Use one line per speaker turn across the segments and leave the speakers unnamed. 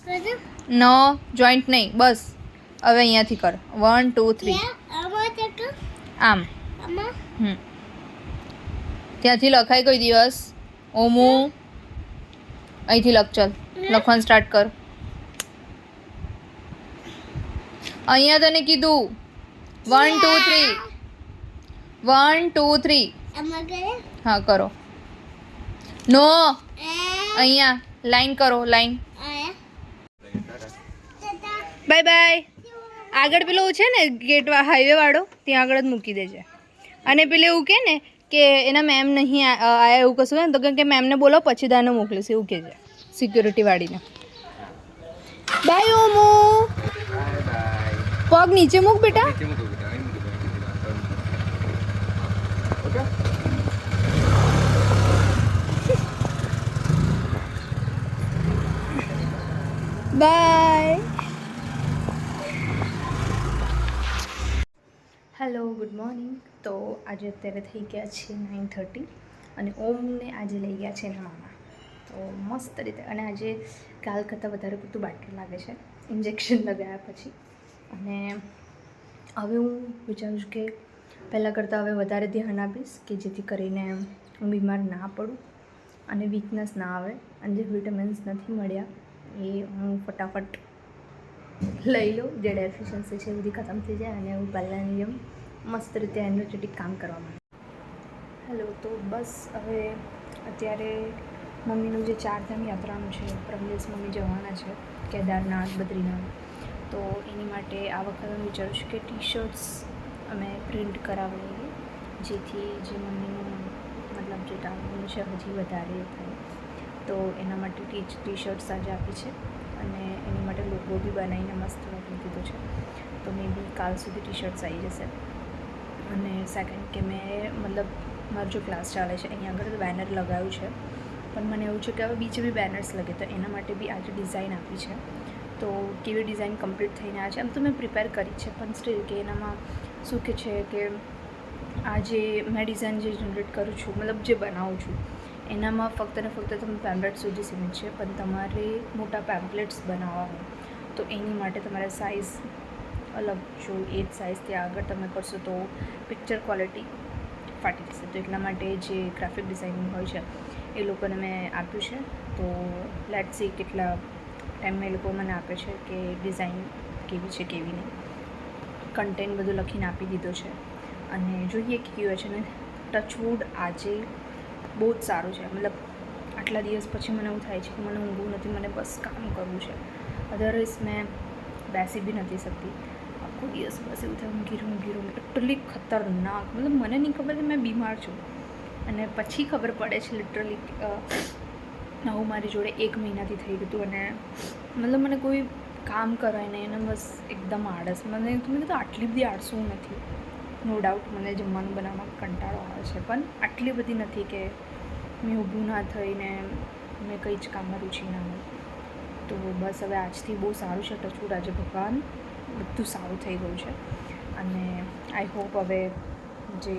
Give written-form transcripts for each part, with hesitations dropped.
નો joint નહીં, બસ હવે અહીંયાથી કર. 1 2 3 આમ. ત્યાંથી લખાય કોઈ દિવસ ઓમુ? અહીંથી લખ. ચલ લખવાનું સ્ટાર્ટ કર. અહીંયા તને કીધું 1 2 3 1 2 3. હા કરો. નો અહીંયા લાઈન કરો, લાઈન. Bye bye. આગળ પેલો છે ને ગેટ હાઈવે વાળો, ત્યાં આગળ જ મૂકી દેજે. અને પેલે એવું કે ને કે એના મેમ નહીં આયા એવું કશું હોય ને તો કે મેમને બોલો પછી દાને મોકલીશ એવું કહેજે સિક્યુરિટી વાળીને. બાય ઓમો. પગ નીચે મૂક બેટા. બાય. Hello, good morning. તો આજે અત્યારે થઈ ગયા છે 9:30 અને ઓમને આજે લઈ ગયા છે એના મામા. તો મસ્ત રીતે, અને આજે કાલ કરતાં વધારે પૂરતું બેટર લાગે છે ઇન્જેક્શન લગાવ્યા પછી. અને હવે હું વિચારું છું કે પહેલાં કરતાં હવે વધારે ધ્યાન આપીશ કે જેથી કરીને હું બીમાર ના પડું અને વીકનેસ ના આવે, અને જે વિટામિન્સ નથી મળ્યા એ હું ફટાફટ લઈ લઉં, જે ડેફિશિયન્સી છે એ બધી ખતમ થઈ જાય અને હું પહેલાંની જેમ મસ્ત રીતે એનર્જેટિક કામ કરવા માંગુ. હેલો, તો બસ હવે અત્યારે મમ્મીનું જે 4 ધામ યાત્રાનું છે, પરમ દિવસ મમ્મી જવાના છે કેદારનાથ, બદ્રીનાથ. તો એની માટે આ વખતે હું વિચારું છું કે ટી-શર્ટ્સ અમે પ્રિન્ટ કરાવી લઈએ, જેથી જે મમ્મીનું મતલબ જે ટાઈમનું છે હજી વધારે થાય. તો એના માટે ટી-શર્ટ્સ આજે આપી છે અને એની માટે લોગો બી બનાવીને મસ્ત મોકલી દીધો છે. તો મે બી કાલ સુધી ટી-શર્ટ્સ આવી જશે. અને સેકન્ડ કે મેં મતલબ મારો જો ક્લાસ ચાલે છે અહીંયા આગળ બેનર લગાવ્યું છે, પણ મને એવું છે કે હવે બીજે બી બેનર્સ લગે, તો એના માટે બી આજે ડિઝાઇન આપી છે. તો કેવી ડિઝાઇન કમ્પ્લીટ થઈને આવે છે એમ તો મેં પ્રિપેર કરી છે, પણ સ્ટીલ કે એનામાં શું કે છે કે આ જે મેં ડિઝાઇન જે જનરેટ કરું છું, મતલબ જે બનાવું છું એનામાં ફક્ત ને ફક્ત તમે પેમ્પલેટ સુધી સીમિત છે. પણ તમારે મોટા પેમ્પલેટ્સ બનાવવા હોય તો એની માટે તમારે સાઇઝ અલગ જો એ જ સાઇઝ ત્યાં આગળ તમે કરશો તો પિક્ચર ક્વોલિટી ફાટી જશે. તો એટલા માટે જે ગ્રાફિક ડિઝાઇનિંગ હોય છે એ લોકોને મેં આપ્યું છે. તો લેટ્સ સી કેટલા ટાઈમમાં એ લોકો મને આપે છે કે ડિઝાઇન કેવી છે કેવી નહીં. કન્ટેન્ટ બધું લખીને આપી દીધો છે અને જોઈએ કે કેવું છે. ને ટચવુડ આજે બહુ જ સારું છે, મતલબ આટલા દિવસ પછી મને એવું થાય છે કે મને ઊંઘવું નથી, મને બસ કામ કરવું છે. અધરવાઇઝ મેં બેસી બી નથી શકતી આખો દિવસ, બસ એવું થાય ઊંઘી રહું. એટલી ખતરનાક, મતલબ મને નહીં ખબર કે મેં બીમાર છું અને પછી ખબર પડે છે લિટરલી. આવું મારી જોડે 1 મહિનાથી થઈ ગયું હતું અને મતલબ મને કોઈ કામ કરાય નહીં અને બસ એકદમ આળસ. મને કીધું આટલી બધી આળસું નથી. નો ડાઉટ મને જમવાનું બનાવવામાં કંટાળો આવે છે, પણ આટલી બધી નથી કે મેં ઊભું ના થઈને મેં કંઈ જ કામમાં રુચિ ના હોય. તો બસ હવે આજથી બહુ સારું છે ટચવુડ. આજે ભગવાન બધું સારું થઈ ગયું છે અને આઈ હોપ હવે જે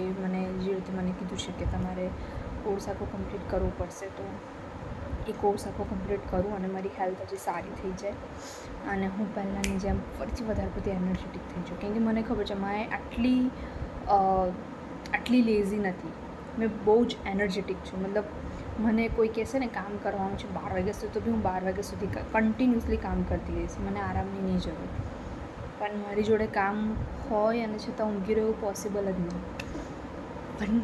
રીતે મને કીધું છે કે તમારે કોર્સ આખો કમ્પ્લીટ કરવો પડશે, તો એ કોર્સ આખો કમ્પ્લીટ કરું અને મારી હેલ્થ હજી સારી થઈ જાય અને હું પહેલાંની જેમ ફરીથી વધારે પડતી એનર્જેટિક થઈ જાઉં. કેમ કે મને ખબર છે મેં આટલી લેઝી નથી, મેં બહુ જ એનર્જેટિક છું. મતલબ મને કોઈ કહેશે ને કામ કરવાનું છે 12 વાગ્યા સુધી, તો બી હું 12 વાગ્યા સુધી કન્ટિન્યુઅસલી કામ કરતી રહીશ, મને આરામની નહીં જરૂર. પણ મારી જોડે કામ હોય અને છતાં ઊંઘી રહેવું પોસિબલ જ નહીં. પણ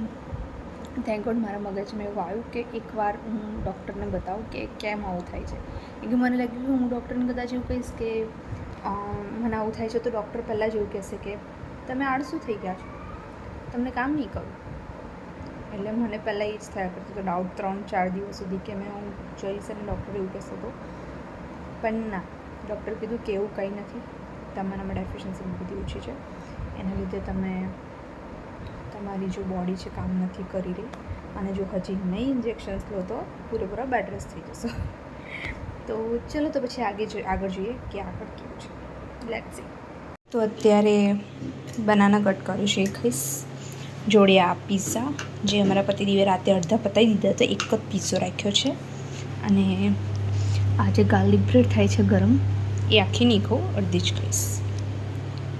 થેન્ક ગોડ મારા મગજમાં એવું આવ્યું કે એકવાર હું ડૉક્ટરને બતાવું કે કેમ આવું થાય છે. કેમ કે મને લાગ્યું કે હું ડૉક્ટરને કદાચ એવું કહીશ કે મને આવું થાય છે તો ડૉક્ટર પહેલાં જ એવું કહેશે કે તમે આળસુ થઈ ગયા છો, તમને કામ નહીં કરું. એટલે મને પહેલાં એ જ થયા કરતું તો ડાઉટ 3-4 દિવસ સુધી કે હું જઈશ અને ડૉક્ટર એવું કહેશે તો. પણ ના, ડૉક્ટર કીધું કે એવું કંઈ નથી, તમારામાં ડેફિશિયન્સી બધી ઓછી છે, એના લીધે તમારી જો બોડી છે કામ નથી કરી રહી અને જો હજી નહીં ઇન્જેક્શન્સ લો તો પૂરેપૂરા બેડ રેસ્ટ થઈ જશો. તો ચલો તો પછી આગળ જોઈએ કે આગળ કેવું છે. Let's see. તો અત્યારે બનાના કટ કરું છું, એ ખાઈશ. જોડે આ પિઝા જે અમારા પતિદેવે રાતે અડધા પતાવી દીધા હતા, એક જ પીઝો રાખ્યો છે. અને આજે ગાર્લિક બ્રેડ થાય છે ગરમ, એ આખી નહીં ખાઉં, અડધી જ ખાઈશ.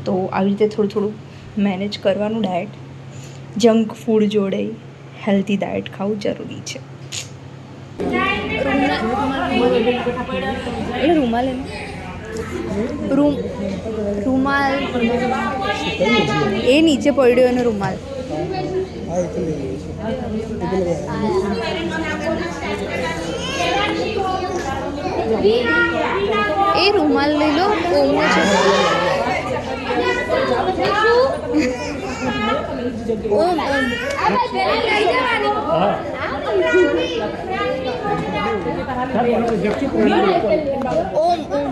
તો આવી રીતે થોડું થોડું મેનેજ કરવાનું ડાયટ. જંક ફૂડ જોડે હેલ્ધી ડાયટ ખાવું જરૂરી છે. રૂમાલ રૂમાલ એ નીચે પડ્યો એનો રૂમાલ. એ રૂમાલ લઈ લો. ઓમો છે. ઓમ ઓમ ઓમ ઓમ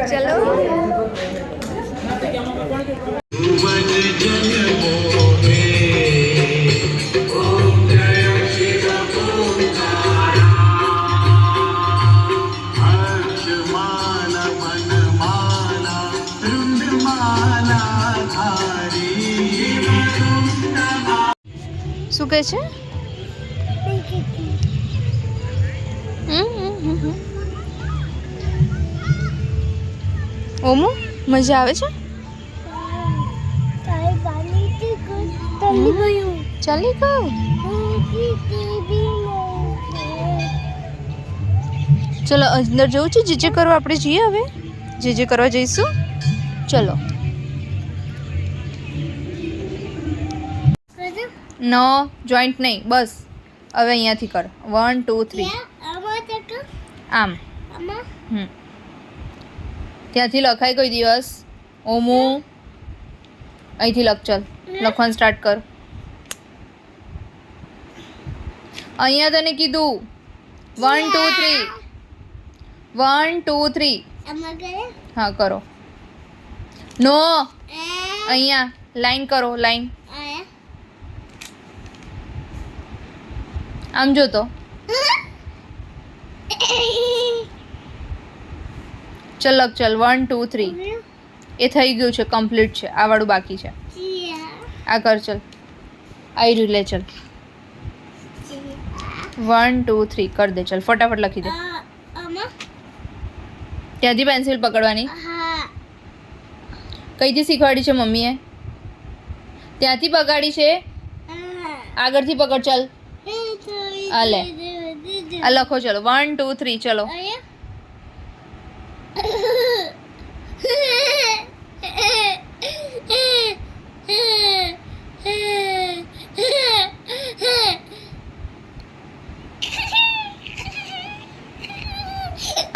ચલો. શું કહે છે? ઓમો મજા આવે છે? ચાલી ગયું. ચલો અંદર જવું છે. જે કરવા આપણે જઈએ. હવે જે કરવા જઈશું. ચલો. નો જોઈન્ટ નહીં, બસ હવે અહીંયાથી કર. 1 2 3 આમ. ત્યાંથી લખાય કોઈ દિવસ? ઓમુ અહીંથી લખ. ચલ લખવાનું સ્ટાર્ટ કર. અહીંયા તને કીધું 1 2 3 1 2 3. હા કરો. નો અહીંયા લાઈન કરો. લાઈન આમ જો તો. ચલ લખ. ચલ 1 2 3. એ થઈ ગયું છે, કમ્પ્લીટ છે. આ વાળું બાકી છે. આ કર. ચલ આવી રહ્યું. લે ચલ 1 2 3 કર દે. ચલ ફટાફટ લખી દે. ત્યાંથી પેન્સિલ પકડવાની. કઈથી શીખવાડી છે મમ્મીએ? ત્યાંથી પકડી છે. આગળથી પકડ. ચલ આ લે. આ લખો. ચલો 1 2 3 ચલો.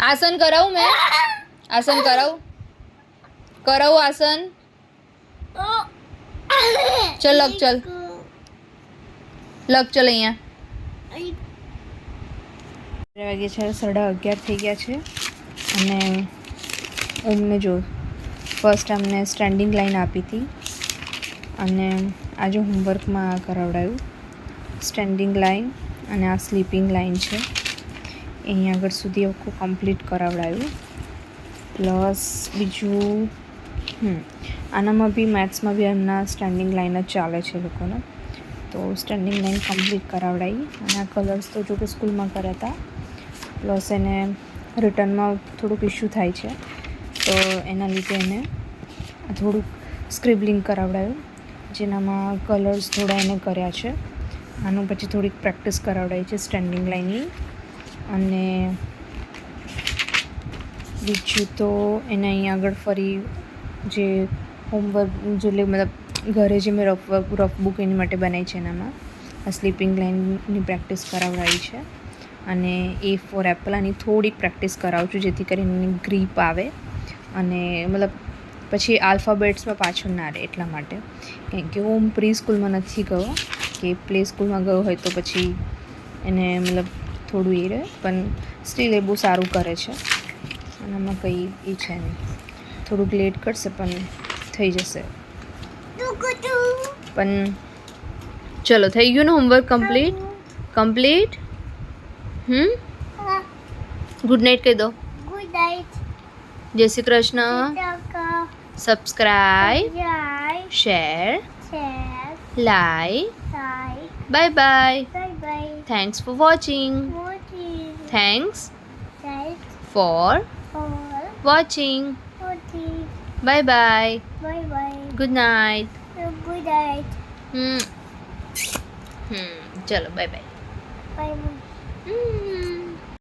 આસન કરાવું મેં? આસન કરાવું? આસન? ચલ લખ. ચલ લખ. ચલ અહીંયા. વાગે છે 11:30 થઈ ગયા છે. અને ઓમને જો ફર્સ્ટ અમને સ્ટેન્ડિંગ લાઈન આપી હતી અને આજે હોમવર્કમાં આ કરાવડાયું. સ્ટેન્ડિંગ લાઈન અને આ સ્લીપિંગ લાઈન છે. અહીંયા આગળ સુધી આખું કમ્પ્લીટ કરાવડાયું. પ્લસ બીજું આનામાં બી મેથ્સમાં બી એમના સ્ટેન્ડિંગ લાઈન જ ચાલે છે લોકોને. તો સ્ટેન્ડિંગ લાઈન કમ્પ્લીટ કરાવડાવી. અને આ કલર્સ તો જો કે સ્કૂલમાં કર્યા હતા. પ્લસ એને રિટર્નમાં થોડુંક ઇશ્યુ થાય છે, તો એના લીધે એને થોડુંક સ્ક્રિબલિંગ કરાવડાયું, જેનામાં કલર્સ થોડા એને કર્યા છે. આનું પછી થોડીક પ્રેક્ટિસ કરાવડાવી છે સ્ટેન્ડિંગ લાઈનની. અને બીજું તો એને અહીંયા આગળ ફરી જે હોમવર્ક જે મતલબ ઘરે જે મેં રફ બુક એની માટે બનાવી છે એનામાં આ સ્લીપિંગ લાઇનની પ્રેક્ટિસ કરાવડાવી છે. અને A for એપલ આની થોડીક પ્રેક્ટિસ કરાવું છું, જેથી કરીને એની ગ્રીપ આવે અને મતલબ પછી આલ્ફાબેટ્સમાં પાછળ ના રહે. એટલા માટે કેમ કે હું પ્રી સ્કૂલમાં નથી ગયો, કે પ્લે સ્કૂલમાં ગયો હોય તો પછી એને મતલબ થોડું એ રહે, પણ સ્ટીલ એ બહુ સારું કરે છે. અને આમાં કંઈ એ છે નહીં, થોડુંક લેટ કરશે પણ થઈ જશે. પણ ચલો થઈ ગયું ને હોમવર્ક કમ્પ્લીટ. ગુડ નાઇટ કહી દો.
Good night.
જય Shri Krishna. Subscribe, share, like, bye bye. Thanks for watching. Thanks
Thanks
for
for
watching.
watching.
Bye bye.
Bye bye.
Good night.
Good night.
ચલો બાય બાય.
Bye bye.